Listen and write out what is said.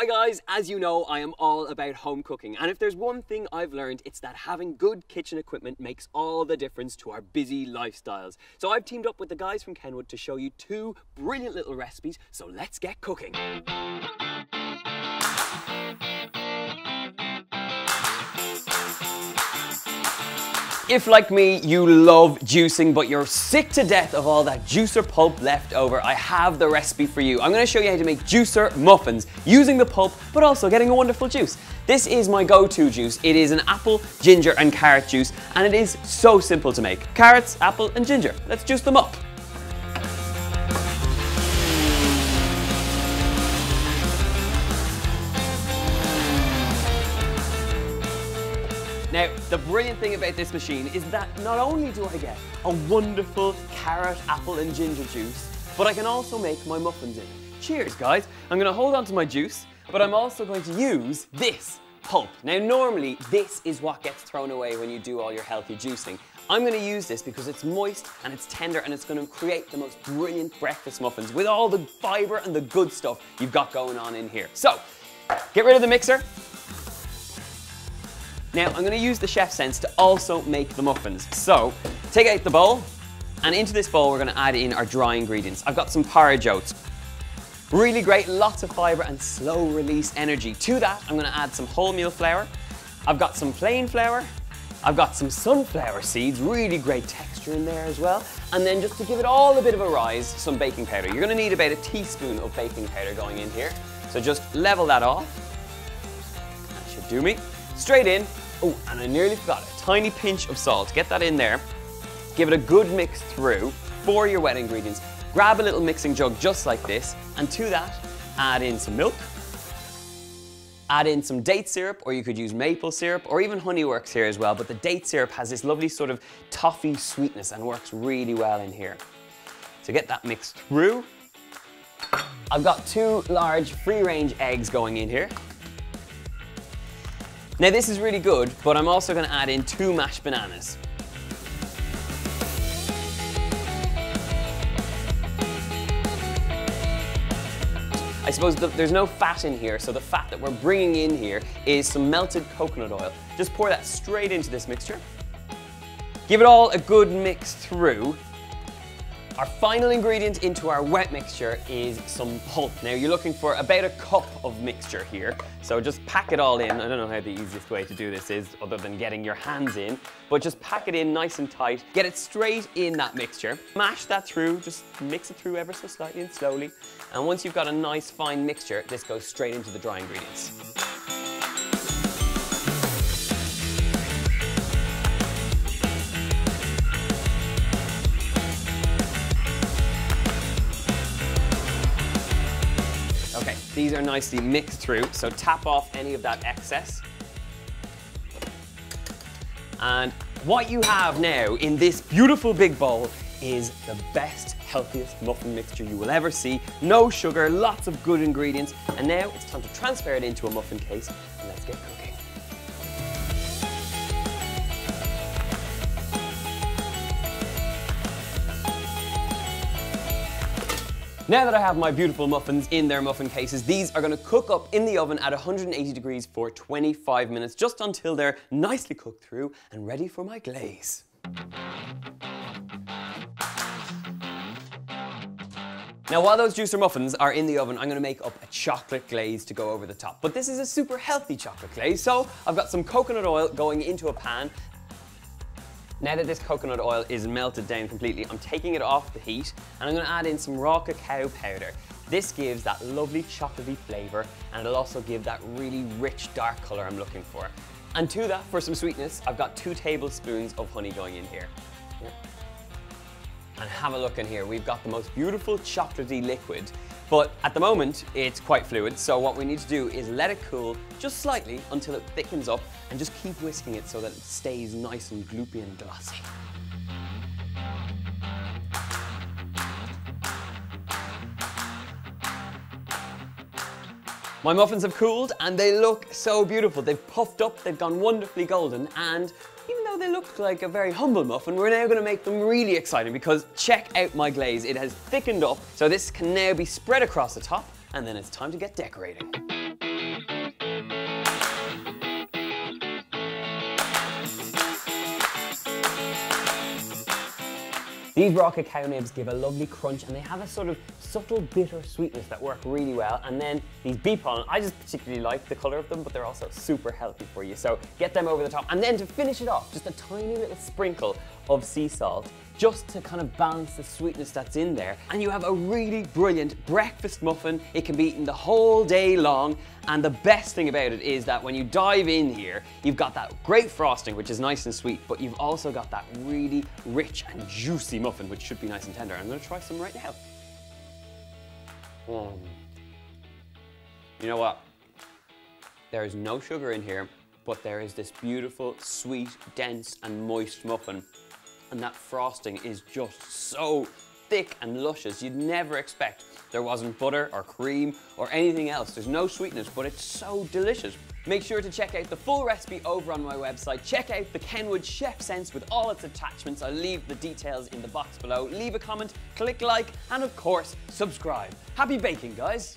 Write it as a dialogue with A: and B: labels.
A: Hi guys, as you know, I am all about home cooking, and if there's one thing I've learned, it's that having good kitchen equipment makes all the difference to our busy lifestyles. So I've teamed up with the guys from Kenwood to show you two brilliant little recipes, so let's get cooking. If, like me, you love juicing, but you're sick to death of all that juicer pulp left over, I have the recipe for you. I'm going to show you how to make juicer muffins using the pulp, but also getting a wonderful juice. This is my go-to juice. It is an apple, ginger, and carrot juice, and it is so simple to make. Carrots, apple, and ginger. Let's juice them up. Now, the brilliant thing about this machine is that not only do I get a wonderful carrot, apple and ginger juice, but I can also make my muffins in it. Cheers, guys. I'm going to hold on to my juice, but I'm also going to use this pulp. Now, normally, this is what gets thrown away when you do all your healthy juicing. I'm going to use this because it's moist and it's tender and it's going to create the most brilliant breakfast muffins with all the fibre and the good stuff you've got going on in here. So, get rid of the mixer. Now, I'm going to use the Chefsense to also make the muffins. So, take out the bowl, and into this bowl we're going to add in our dry ingredients. I've got some porridge oats. Really great, lots of fibre and slow release energy. To that, I'm going to add some wholemeal flour. I've got some plain flour. I've got some sunflower seeds, really great texture in there as well. And then just to give it all a bit of a rise, some baking powder. You're going to need about a teaspoon of baking powder going in here. So just level that off. That should do me. Straight in. Oh, and I nearly forgot a tiny pinch of salt. Get that in there. Give it a good mix through for your wet ingredients. Grab a little mixing jug just like this, and to that, add in some milk. Add in some date syrup, or you could use maple syrup, or even honey works here as well, but the date syrup has this lovely sort of toffee sweetness and works really well in here. So get that mixed through. I've got 2 large free-range eggs going in here. Now this is really good, but I'm also going to add in 2 mashed bananas. I suppose there's no fat in here, so the fat that we're bringing in here is some melted coconut oil. Just pour that straight into this mixture. Give it all a good mix through. Our final ingredient into our wet mixture is some pulp. Now you're looking for about a cup of mixture here, so just pack it all in. I don't know how the easiest way to do this is other than getting your hands in, but just pack it in nice and tight. Get it straight in that mixture. Mash that through, just mix it through ever so slightly and slowly. And once you've got a nice fine mixture, this goes straight into the dry ingredients. Okay, these are nicely mixed through, so tap off any of that excess. And what you have now in this beautiful big bowl is the best, healthiest muffin mixture you will ever see. No sugar, lots of good ingredients. And now it's time to transfer it into a muffin case, and let's get cooking. Now that I have my beautiful muffins in their muffin cases, these are going to cook up in the oven at 180 degrees for 25 minutes, just until they're nicely cooked through and ready for my glaze. Now, while those juicer muffins are in the oven, I'm going to make up a chocolate glaze to go over the top. But this is a super healthy chocolate glaze, so I've got some coconut oil going into a pan. Now that this coconut oil is melted down completely, I'm taking it off the heat and I'm going to add in some raw cacao powder. This gives that lovely chocolatey flavour, and it'll also give that really rich dark colour I'm looking for. And to that, for some sweetness, I've got 2 tablespoons of honey going in here. And have a look in here, we've got the most beautiful chocolatey liquid, but at the moment it's quite fluid, so what we need to do is let it cool just slightly until it thickens up, and just keep whisking it so that it stays nice and gloopy and glossy. My muffins have cooled and they look so beautiful. They've puffed up, they've gone wonderfully golden, and even though they look like a very humble muffin, we're now going to make them really exciting, because check out my glaze. It has thickened up, so this can now be spread across the top, and then it's time to get decorating. These raw cacao nibs give a lovely crunch and they have a sort of subtle bitter sweetness that work really well. And then these beet pollen, I just particularly like the color of them, but they're also super healthy for you. So get them over the top. And then to finish it off, just a tiny little sprinkle of sea salt, just to kind of balance the sweetness that's in there. And you have a really brilliant breakfast muffin. It can be eaten the whole day long. And the best thing about it is that when you dive in here, you've got that great frosting, which is nice and sweet, but you've also got that really rich and juicy muffin, which should be nice and tender. I'm gonna try some right now. You know what? There is no sugar in here, but there is this beautiful, sweet, dense, and moist muffin. And that frosting is just so thick and luscious. You'd never expect there wasn't butter or cream or anything else. There's no sweetness, but it's so delicious. Make sure to check out the full recipe over on my website. Check out the Kenwood Chefsense with all its attachments. I'll leave the details in the box below. Leave a comment, click like, and of course, subscribe. Happy baking, guys.